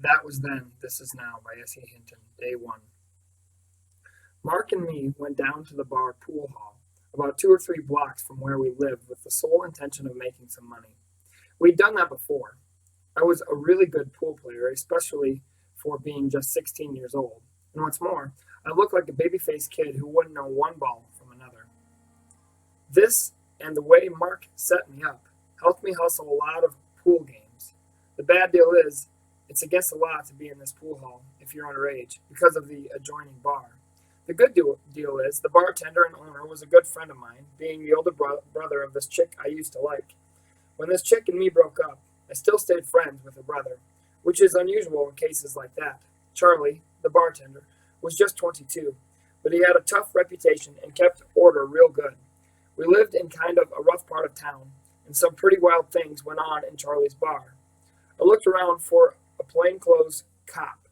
That was then, this is now by S.E. Hinton, Day 1. Mark and me went down to the bar pool hall, about 2 or 3 blocks from where we lived, with the sole intention of making some money. We'd done that before. I was a really good pool player, especially for being just 16 years old. And what's more, I looked like a baby-faced kid who wouldn't know one ball from another. This and the way Mark set me up helped me hustle a lot of pool games. The bad deal is, it's against the law to be in this pool hall if you're underage because of the adjoining bar. The good deal is, the bartender and owner was a good friend of mine, being the older brother of this chick I used to like. When this chick and me broke up, I still stayed friends with her brother, which is unusual in cases like that. Charlie, the bartender, was just 22, but he had a tough reputation and kept order real good. We lived in kind of a rough part of town, and some pretty wild things went on in Charlie's bar. I looked around for a plainclothes cop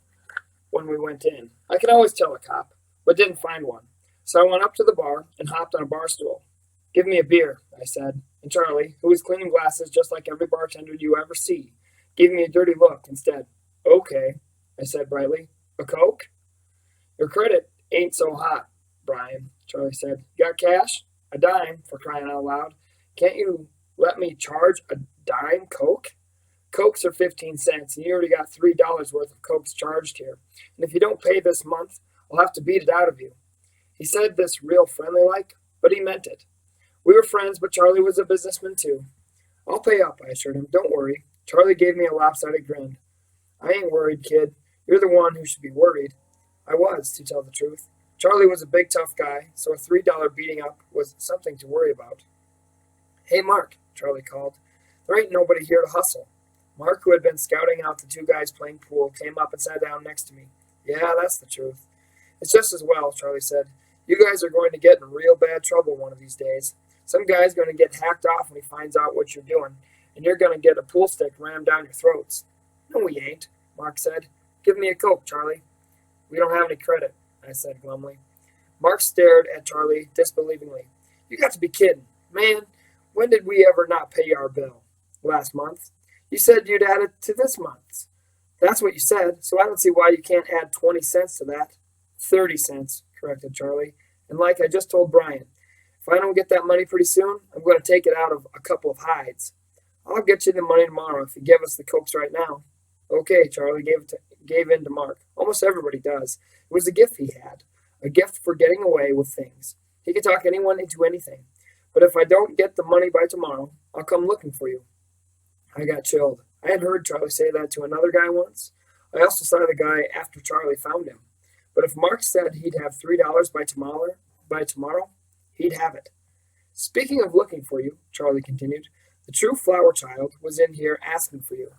when we went in. I can always tell a cop, but didn't find one. So I went up to the bar and hopped on a bar stool. Give me a beer, I said, and Charlie, who was cleaning glasses just like every bartender you ever see, gave me a dirty look instead. Okay, I said brightly. A Coke? Your credit ain't so hot, Brian, Charlie said. Got cash? A dime, for crying out loud. Can't you let me charge a dime Coke? Cokes are 15 cents, and you already got $3 worth of Cokes charged here. And if you don't pay this month, I'll have to beat it out of you. He said this real friendly like, but he meant it. We were friends, but Charlie was a businessman too. I'll pay up, I assured him. Don't worry. Charlie gave me a lopsided grin. I ain't worried, kid. You're the one who should be worried. I was, to tell the truth. Charlie was a big, tough guy, so a $3 beating up was something to worry about. Hey, Mark, Charlie called. There ain't nobody here to hustle. Mark, who had been scouting out the 2 guys playing pool, came up and sat down next to me. Yeah, that's the truth. It's just as well, Charlie said. You guys are going to get in real bad trouble one of these days. Some guy's going to get hacked off when he finds out what you're doing, and you're going to get a pool stick rammed down your throats. No, we ain't, Mark said. Give me a Coke, Charlie. We don't have any credit, I said glumly. Mark stared at Charlie disbelievingly. You got to be kidding. Man, when did we ever not pay our bill? Last month. You said you'd add it to this month's. That's what you said, so I don't see why you can't add 20 cents to that. 30 cents, corrected Charlie. And like I just told Brian, if I don't get that money pretty soon, I'm going to take it out of a couple of hides. I'll get you the money tomorrow if you give us the Cokes right now. Okay, Charlie gave in to Mark. Almost everybody does. It was a gift he had, a gift for getting away with things. He could talk anyone into anything. But if I don't get the money by tomorrow, I'll come looking for you. I got chilled. I had heard Charlie say that to another guy once. I also saw the guy after Charlie found him. But if Mark said he'd have $3 by tomorrow, he'd have it. Speaking of looking for you, Charlie continued, the true flower child was in here asking for you.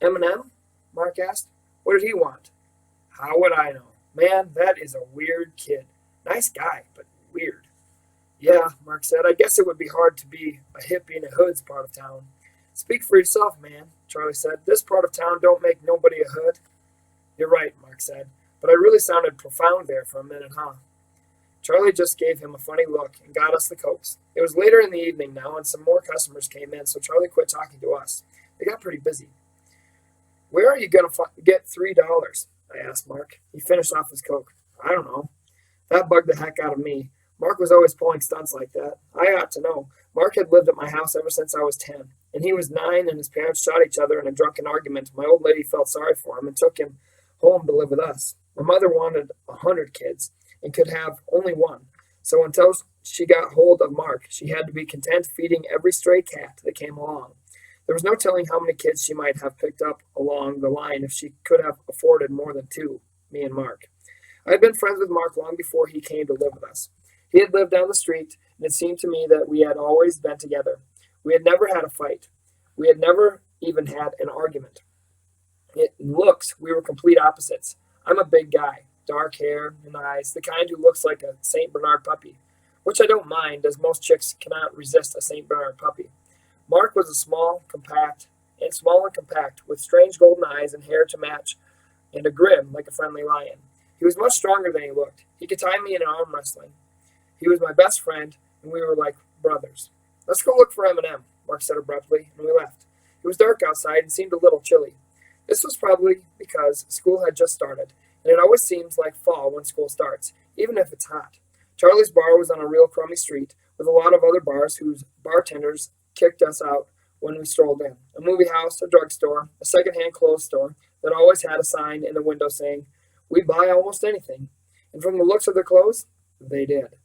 Eminem? Mark asked. What did he want? How would I know? Man, that is a weird kid. Nice guy, but weird. Yeah, Mark said. I guess it would be hard to be a hippie in a hood's part of town. Speak for yourself, man, Charlie said. This part of town don't make nobody a hood. You're right, Mark said. But I really sounded profound there for a minute, huh? Charlie just gave him a funny look and got us the Cokes. It was later in the evening now, and some more customers came in, so Charlie quit talking to us. They got pretty busy. Where are you going to get $3? I asked Mark. He finished off his Coke. I don't know. That bugged the heck out of me. Mark was always pulling stunts like that. I ought to know. Mark had lived at my house ever since I was 10, and he was 9, and his parents shot each other in a drunken argument. My old lady felt sorry for him and took him home to live with us. My mother wanted 100 kids and could have only one. So until she got hold of Mark, she had to be content feeding every stray cat that came along. There was no telling how many kids she might have picked up along the line if she could have afforded more than 2, me and Mark. I had been friends with Mark long before he came to live with us. He had lived down the street, and it seemed to me that we had always been together. We had never had a fight. We had never even had an argument. In looks, we were complete opposites. I'm a big guy, dark hair and eyes, the kind who looks like a St. Bernard puppy, which I don't mind, as most chicks cannot resist a St. Bernard puppy. Mark was small and compact, with strange golden eyes and hair to match, and a grin like a friendly lion. He was much stronger than he looked. He could tie me in arm wrestling. He was my best friend, and we were like brothers. Let's go look for Eminem, Mark said abruptly, and we left. It was dark outside and seemed a little chilly. This was probably because school had just started, and it always seems like fall when school starts, even if it's hot. Charlie's bar was on a real crummy street, with a lot of other bars whose bartenders kicked us out when we strolled in. A movie house, a drugstore, a second-hand clothes store that always had a sign in the window saying, "We buy almost anything." And from the looks of their clothes, they did.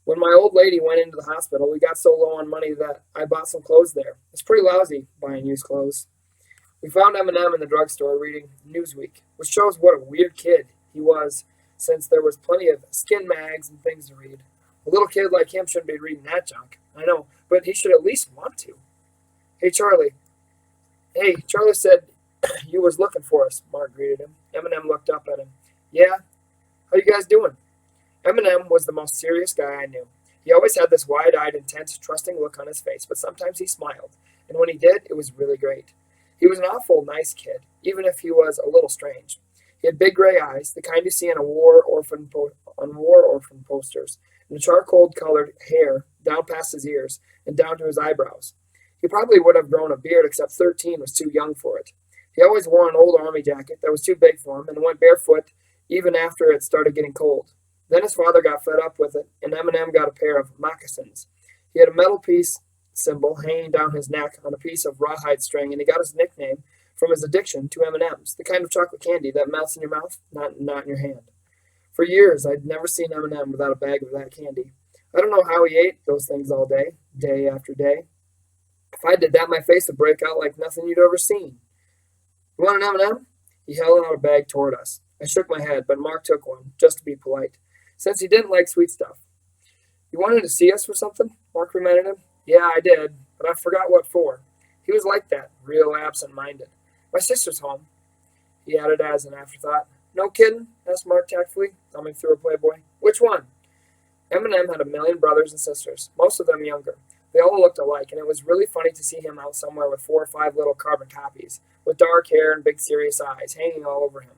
When my old lady went into the hospital, we got so low on money that I bought some clothes there. It's pretty lousy buying used clothes. We found Eminem in the drugstore reading Newsweek, which shows what a weird kid he was, since there was plenty of skin mags and things to read. A little kid like him shouldn't be reading that junk. I know, but he should at least want to. Hey, Charlie. Hey, Charlie said you was looking for us, Mark greeted him. Eminem looked up at him. Yeah? How you guys doing? Eminem was the most serious guy I knew. He always had this wide-eyed, intense, trusting look on his face, but sometimes he smiled, and when he did, it was really great. He was an awful nice kid, even if he was a little strange. He had big gray eyes, the kind you see on war orphan posters, and charcoal-colored hair down past his ears and down to his eyebrows. He probably would have grown a beard, except 13 was too young for it. He always wore an old army jacket that was too big for him and went barefoot even after it started getting cold. Then his father got fed up with it, and Eminem got a pair of moccasins. He had a metal piece symbol hanging down his neck on a piece of rawhide string, and he got his nickname from his addiction to M&Ms, the kind of chocolate candy that melts in your mouth, not in your hand. For years, I'd never seen Eminem without a bag of that candy. I don't know how he ate those things all day, day after day. If I did that, my face would break out like nothing you'd ever seen. You want an M&M? He held out a bag toward us. I shook my head, but Mark took one, just to be polite, since he didn't like sweet stuff. You wanted to see us for something? Mark reminded him. Yeah, I did, but I forgot what for. He was like that, real absent-minded. My sister's home, he added as an afterthought. No kidding? Asked Mark tactfully, thumbing through a Playboy. Which one? Eminem had a million brothers and sisters, most of them younger. They all looked alike, and it was really funny to see him out somewhere with 4 or 5 little carbon copies, with dark hair and big serious eyes hanging all over him.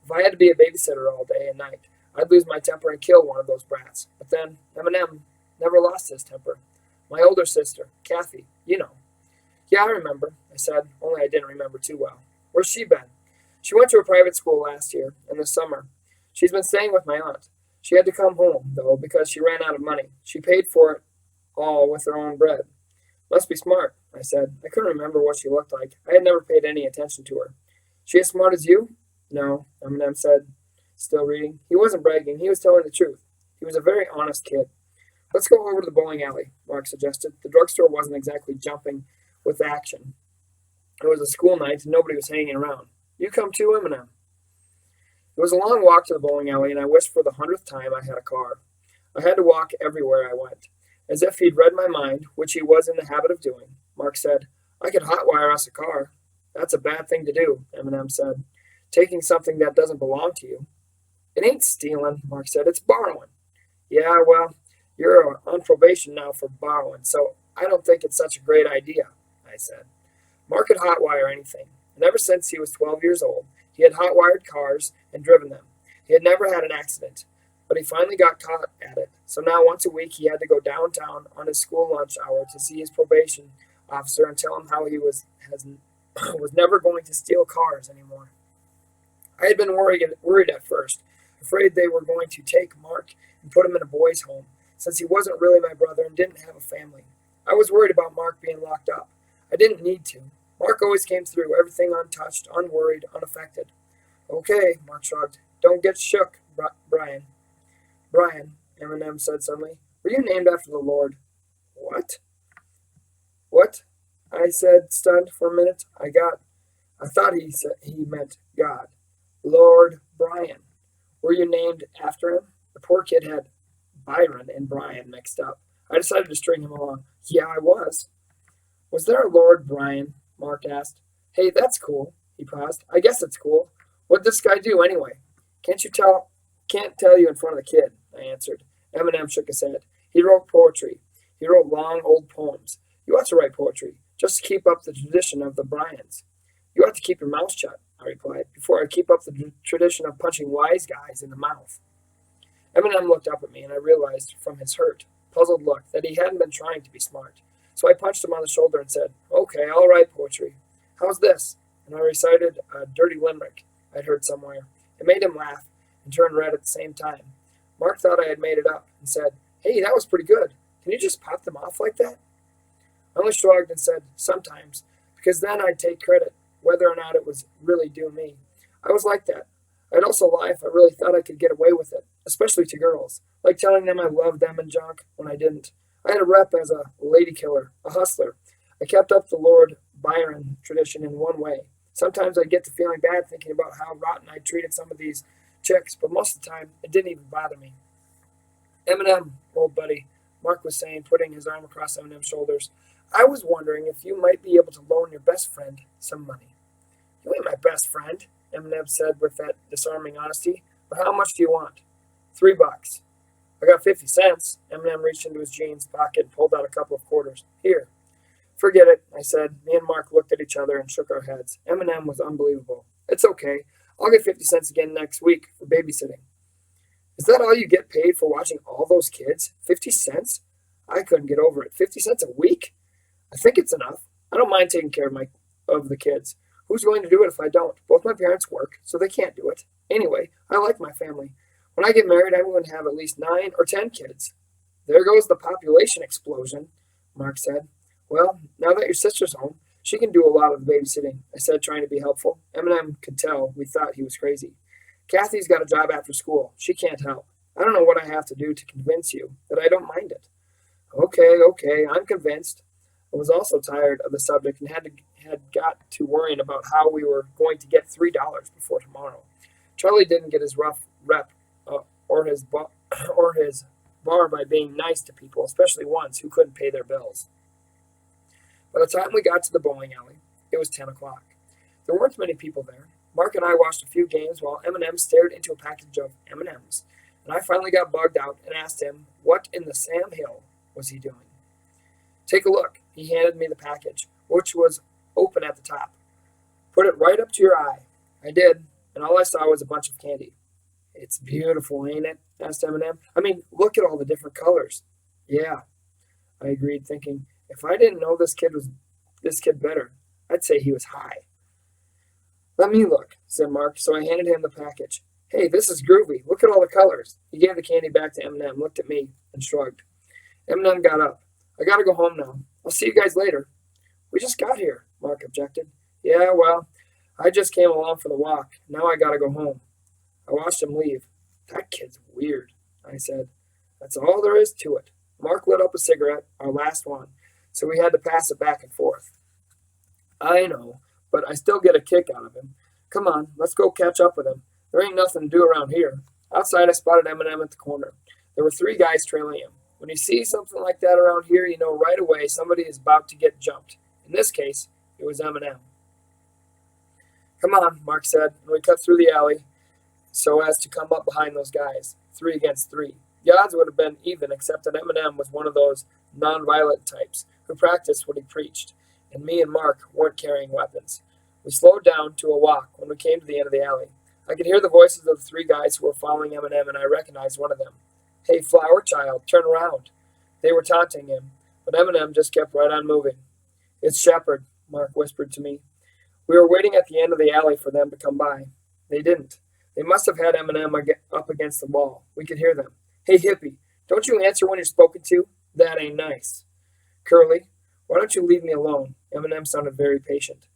If I had to be a babysitter all day and night, I'd lose my temper and kill one of those brats. But then, Eminem never lost his temper. My older sister, Kathy, you know. Yeah, I remember, I said, only I didn't remember too well. Where's she been? She went to a private school last year, in the summer. She's been staying with my aunt. She had to come home, though, because she ran out of money. She paid for it all with her own bread. Must be smart, I said. I couldn't remember what she looked like. I had never paid any attention to her. She as smart as you? No, Eminem said, still reading. He wasn't bragging. He was telling the truth. He was a very honest kid. Let's go over to the bowling alley, Mark suggested. The drugstore wasn't exactly jumping with action. It was a school night, and nobody was hanging around. You come too, Eminem. It was a long walk to the bowling alley, and I wished for the 100th time I had a car. I had to walk everywhere I went. As if he'd read my mind, which he was in the habit of doing, Mark said, I could hotwire us a car. That's a bad thing to do, Eminem said. Taking something that doesn't belong to you. It ain't stealing, Mark said. It's borrowing. Yeah, well, you're on probation now for borrowing, so I don't think it's such a great idea, I said. Mark could hotwire anything, and ever since he was 12 years old, he had hotwired cars and driven them. He had never had an accident, but he finally got caught at it, so now once a week he had to go downtown on his school lunch hour to see his probation officer and tell him how he was never going to steal cars anymore. I had been worried at first, afraid they were going to take Mark and put him in a boys' home, since he wasn't really my brother and didn't have a family. I was worried about Mark being locked up. I didn't need to. Mark always came through, everything untouched, unworried, unaffected. Okay, Mark shrugged. Don't get shook, Brian. Brian, Eminem said suddenly, were you named after the Lord? What? What? I said, stunned for a minute. I thought he meant God. Lord Brian. Were you named after him? The poor kid had Byron and Brian mixed up. I decided to string him along. Yeah, I was. Was there a Lord Brian? Mark asked. Hey, that's cool. He paused. I guess it's cool. What'd this guy do anyway? Can't tell you in front of the kid, I answered. Eminem shook his head. He wrote poetry. He wrote long, old poems. You ought to write poetry, just to keep up the tradition of the Bryans. You ought to keep your mouth shut, I replied, before I keep up the tradition of punching wise guys in the mouth. Eminem looked up at me, and I realized from his hurt, puzzled look that he hadn't been trying to be smart. So I punched him on the shoulder and said, Okay, I'll write poetry. How's this? and I recited a dirty limerick I'd heard somewhere. It made him laugh and turn red at the same time. Mark thought I had made it up and said, "Hey, that was pretty good. Can you just pop them off like that?" I only shrugged and said, "Sometimes," because then I'd take credit, whether or not it was really due me. I was like that. I'd also lie if I really thought I could get away with it, especially to girls, like telling them I loved them and junk when I didn't. I had a rep as a lady killer, a hustler. I kept up the Lord Byron tradition in one way. Sometimes I'd get to feeling bad thinking about how rotten I'd treated some of these chicks, but most of the time, it didn't even bother me. "Eminem, old buddy," Mark was saying, putting his arm across Eminem's shoulders, "I was wondering if you might be able to loan your best friend some money." "You ain't my best friend," Eminem said with that disarming honesty. "But how much do you want?" $3. "I got 50 cents. Eminem reached into his jeans pocket and pulled out a couple of quarters. "Here." "Forget it," I said. Me and Mark looked at each other and shook our heads. Eminem was unbelievable. "It's okay. I'll get 50 cents again next week for babysitting." "Is that all you get paid for watching all those kids? 50 cents? I couldn't get over it. 50 cents a week? I think it's enough. I don't mind taking care of the kids. Who's going to do it if I don't? Both my parents work, so they can't do it. Anyway, I like my family. When I get married, I'm going to have at least 9 or 10 kids." "There goes the population explosion," Mark said. "Well, now that your sister's home, she can do a lot of the babysitting," I said, trying to be helpful. Eminem could tell we thought he was crazy. "Kathy's got a job after school. She can't help. I don't know what I have to do to convince you that I don't mind it." Okay, I'm convinced." I was also tired of the subject and had got to worrying about how we were going to get $3 before tomorrow. Charlie didn't get his rough rep or his bar by being nice to people, especially ones who couldn't pay their bills. By the time we got to the bowling alley, it was 10 o'clock. There weren't many people there. Mark and I watched a few games while Eminem stared into a package of M&Ms, and I finally got bugged out and asked him what in the Sam Hill was he doing. "Take a look." He handed me the package, which was open at the top. "Put it right up to your eye." I did, and all I saw was a bunch of candy. "It's beautiful, ain't it?" asked Eminem. "I mean, look at all the different colors." "Yeah," I agreed, thinking, if I didn't know this kid better, I'd say he was high. "Let me look," said Mark, so I handed him the package. "Hey, this is groovy. Look at all the colors." He gave the candy back to Eminem, looked at me, and shrugged. Eminem got up. "I gotta go home now. I'll see you guys later." "We just got here," Mark objected. "Yeah, well, I just came along for the walk. Now I gotta go home." I watched him leave. "That kid's weird," I said. "That's all there is to it." Mark lit up a cigarette, our last one, so we had to pass it back and forth. "I know, but I still get a kick out of him. Come on, let's go catch up with him. There ain't nothing to do around here." Outside, I spotted Eminem at the corner. There were 3 guys trailing him. When you see something like that around here, you know right away somebody is about to get jumped. In this case, it was Eminem. "Come on," Mark said, and we cut through the alley so as to come up behind those guys, 3 against 3. The odds would have been even, except that Eminem was one of those non-violent types who practiced what he preached, and me and Mark weren't carrying weapons. We slowed down to a walk when we came to the end of the alley. I could hear the voices of the 3 guys who were following Eminem, and I recognized one of them. "Hey, flower child, turn around." They were taunting him, but Eminem just kept right on moving. "It's Shepard," Mark whispered to me. We were waiting at the end of the alley for them to come by. They didn't. They must have had Eminem up against the wall. We could hear them. "Hey, hippie, don't you answer when you're spoken to? That ain't nice." "Curly, why don't you leave me alone?" Eminem sounded very patient.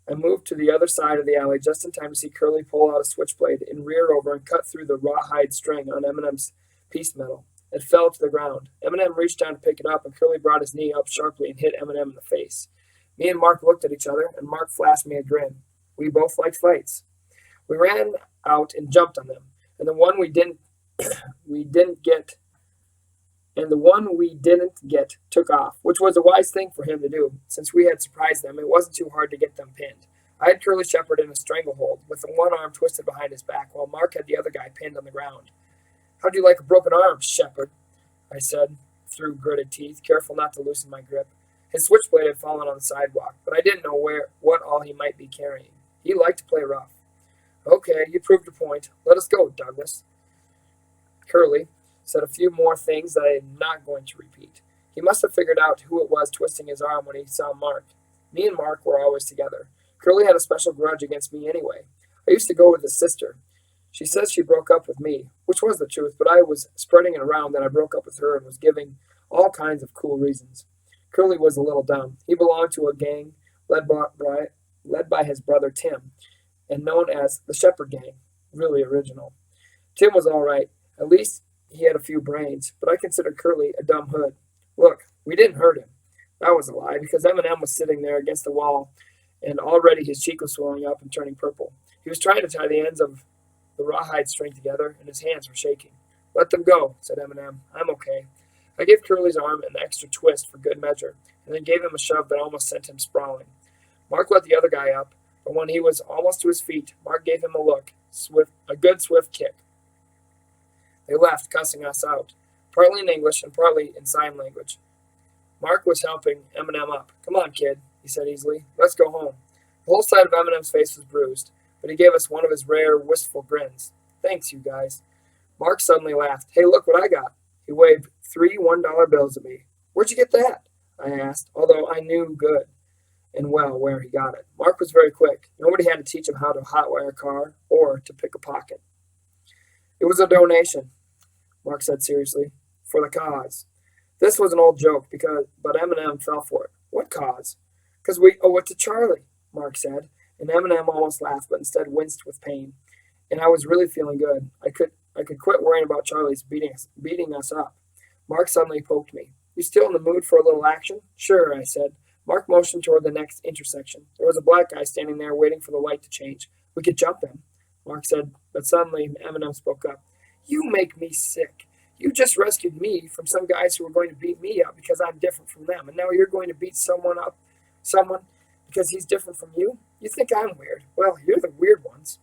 I moved to the other side of the alley just in time to see Curly pull out a switchblade and rear over and cut through the rawhide string on Eminem's piece metal. It fell to the ground. Eminem reached down to pick it up, and Curly brought his knee up sharply and hit Eminem in the face. Me and Mark looked at each other, and Mark flashed me a grin. We both liked fights. We ran out and jumped on them, and the one we didn't get took off, which was a wise thing for him to do. Since we had surprised them, it wasn't too hard to get them pinned. I had Curly Shepard in a stranglehold, with the one arm twisted behind his back, while Mark had the other guy pinned on the ground. "How'd you like a broken arm, Shepard?" I said, through gritted teeth, careful not to loosen my grip. His switchblade had fallen on the sidewalk, but I didn't know what all he might be carrying. He liked to play rough. "Okay, you proved your point. Let us go, Douglas." Curly said a few more things that I am not going to repeat. He must have figured out who it was twisting his arm when he saw Mark. Me and Mark were always together. Curly had a special grudge against me anyway. I used to go with his sister. She says she broke up with me, which was the truth, but I was spreading it around that I broke up with her and was giving all kinds of cool reasons. Curly was a little dumb. He belonged to a gang led by his brother Tim, and known as the Shepherd Gang. Really original. Tim was all right. At least he had a few brains, but I considered Curly a dumb hood. Look, we didn't hurt him. That was a lie, because Eminem was sitting there against the wall, and already his cheek was swelling up and turning purple. He was trying to tie the ends of the rawhide string together, and his hands were shaking. Let them go, said Eminem. I'm okay. I gave Curly's arm an extra twist for good measure, and then gave him a shove that almost sent him sprawling. Mark let the other guy up, but when he was almost to his feet, Mark gave him a look, a good swift kick. They left, cussing us out, partly in English and partly in sign language. Mark was helping Eminem up. Come on, kid, he said easily. Let's go home. The whole side of Eminem's face was bruised, but he gave us one of his rare, wistful grins. Thanks, you guys. Mark suddenly laughed. Hey, look what I got. He waved 3 $1 bills at me. Where'd you get that? I asked, although I knew good and well where he got it. Mark was very quick. Nobody had to teach him how to hotwire a car or to pick a pocket. It was a donation, Mark said seriously, for the cause. This was an old joke, but Eminem fell for it. What cause? Because we owe it to Charlie, Mark said, and Eminem almost laughed, but instead winced with pain. And I was really feeling good. I could quit worrying about Charlie's beating us up. Mark suddenly poked me. You still in the mood for a little action? Sure, I said. Mark motioned toward the next intersection. There was a black guy standing there waiting for the light to change. We could jump him, Mark said, but suddenly Eminem spoke up. You make me sick. You just rescued me from some guys who were going to beat me up because I'm different from them, and now you're going to beat someone because he's different from you? You think I'm weird. Well, you're the weird ones.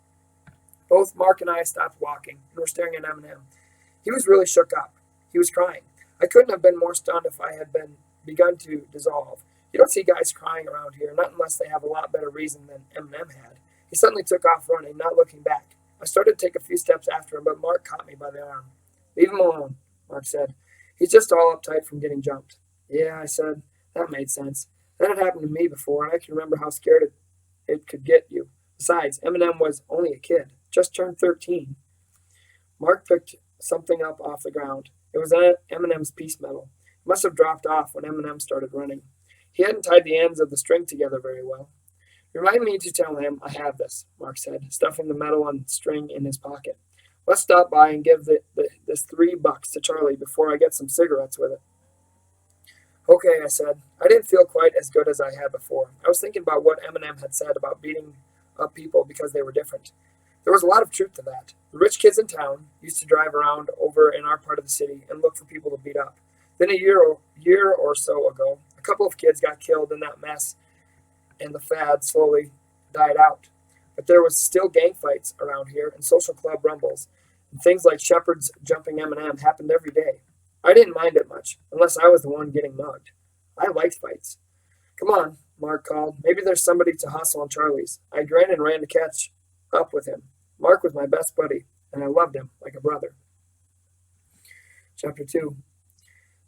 Both Mark and I stopped walking and were staring at Eminem. He was really shook up. He was crying. I couldn't have been more stunned if I had begun to dissolve. You don't see guys crying around here, not unless they have a lot better reason than Eminem had. He suddenly took off running, not looking back. I started to take a few steps after him, but Mark caught me by the arm. Leave him alone, Mark said. He's just all uptight from getting jumped. Yeah, I said. That made sense. That had happened to me before, and I can remember how scared it could get you. Besides, Eminem was only a kid, just turned 13. Mark picked something up off the ground. It was Eminem's peace medal. It must have dropped off when Eminem started running. He hadn't tied the ends of the string together very well. Remind me to tell him I have this, Mark said, stuffing the medal and string in his pocket. Let's stop by and give this $3 to Charlie before I get some cigarettes with it. Okay, I said. I didn't feel quite as good as I had before. I was thinking about what Eminem had said about beating up people because they were different. There was a lot of truth to that. The rich kids in town used to drive around over in our part of the city and look for people to beat up. Then a year or so ago, a couple of kids got killed in that mess, and the fad slowly died out. But there was still gang fights around here and social club rumbles, and things like shepherds jumping Eminem happened every day. I didn't mind it much, unless I was the one getting mugged. I liked fights. Come on, Mark called. Maybe there's somebody to hustle on Charlie's. I grinned and ran to catch up with him. Mark was my best buddy, and I loved him like a brother. Chapter 2.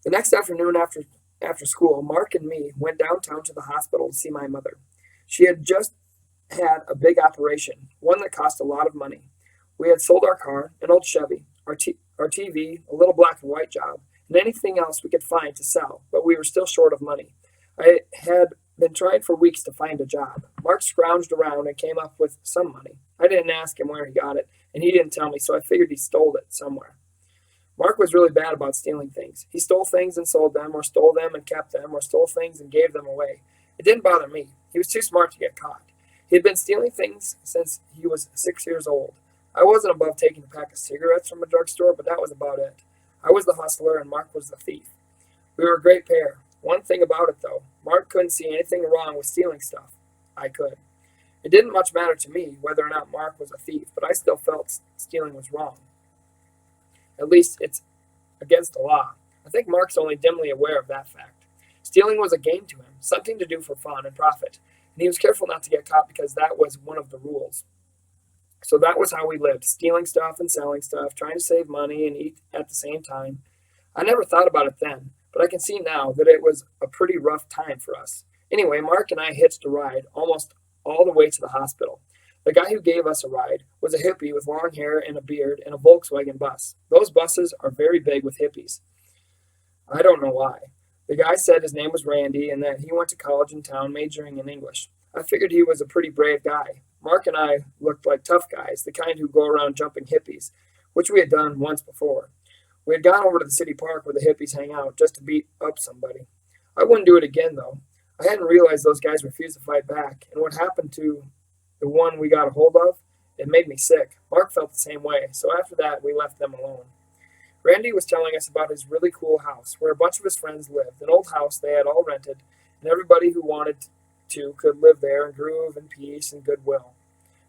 The next afternoon after school, Mark and me went downtown to the hospital to see my mother. She had just had a big operation, one that cost a lot of money. We had sold our car, an old Chevy, our TV, a little black and white job, and anything else we could find to sell, but we were still short of money. I had been trying for weeks to find a job. Mark scrounged around and came up with some money. I didn't ask him where he got it, and he didn't tell me, so I figured he stole it somewhere. Mark was really bad about stealing things. He stole things and sold them, or stole them and kept them, or stole things and gave them away. It didn't bother me. He was too smart to get caught. He had been stealing things since he was 6 years old. I wasn't above taking a pack of cigarettes from a drugstore, but that was about it. I was the hustler and Mark was the thief. We were a great pair. One thing about it, though, Mark couldn't see anything wrong with stealing stuff. I could. It didn't much matter to me whether or not Mark was a thief, but I still felt stealing was wrong. At least it's against the law. I think Mark's only dimly aware of that fact. Stealing was a game to him, something to do for fun and profit, and he was careful not to get caught because that was one of the rules. So that was how we lived, stealing stuff and selling stuff, trying to save money and eat at the same time. I never thought about it then, but I can see now that it was a pretty rough time for us. Anyway, Mark and I hitched a ride almost all the way to the hospital. The guy who gave us a ride was a hippie with long hair and a beard and a Volkswagen bus. Those buses are very big with hippies. I don't know why. The guy said his name was Randy and that he went to college in town majoring in English. I figured he was a pretty brave guy. Mark and I looked like tough guys, the kind who go around jumping hippies, which we had done once before. We had gone over to the city park where the hippies hang out just to beat up somebody. I wouldn't do it again, though. I hadn't realized those guys refused to fight back, and what happened to the one we got a hold of, it made me sick. Mark felt the same way, so after that, we left them alone. Randy was telling us about his really cool house, where a bunch of his friends lived, an old house they had all rented, and everybody who wanted to could live there and groove in peace and goodwill.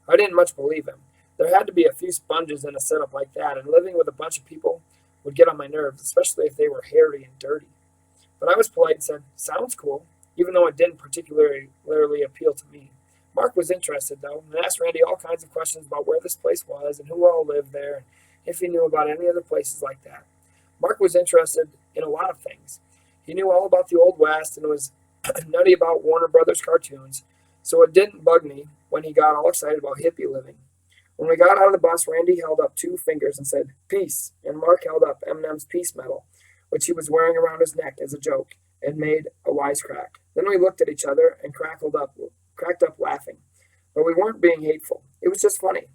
I didn't much believe him. There had to be a few sponges in a setup like that, and living with a bunch of people would get on my nerves, especially if they were hairy and dirty. But I was polite and said, "Sounds cool," even though it didn't particularly appeal to me. Mark was interested, though, and asked Randy all kinds of questions about where this place was and who all lived there, and if he knew about any other places like that. Mark was interested in a lot of things. He knew all about the Old West and was nutty about Warner Brothers cartoons, so it didn't bug me when he got all excited about hippie living. When we got out of the bus, Randy held up 2 fingers and said, "Peace," and Mark held up Eminem's peace medal, which he was wearing around his neck as a joke, and made a wisecrack. Then we looked at each other and cracked up laughing. But we weren't being hateful. It was just funny.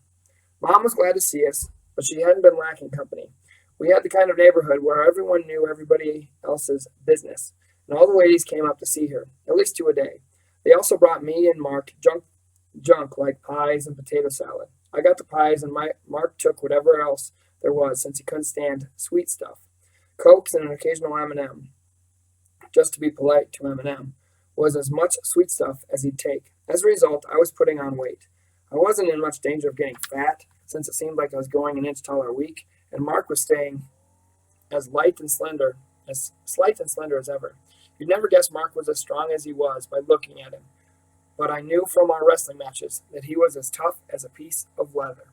Mom was glad to see us, but she hadn't been lacking company. We had the kind of neighborhood where everyone knew everybody else's business, and all the ladies came up to see her, at least 2 a day. They also brought me and Mark junk like pies and potato salad. I got the pies, and Mark took whatever else there was since he couldn't stand sweet stuff. Cokes and an occasional M&M, just to be polite to Eminem, was as much sweet stuff as he'd take. As a result, I was putting on weight. I wasn't in much danger of getting fat, since it seemed like I was growing an inch taller a week, and Mark was staying as slight and slender as ever. You'd never guess Mark was as strong as he was by looking at him, but I knew from our wrestling matches that he was as tough as a piece of leather.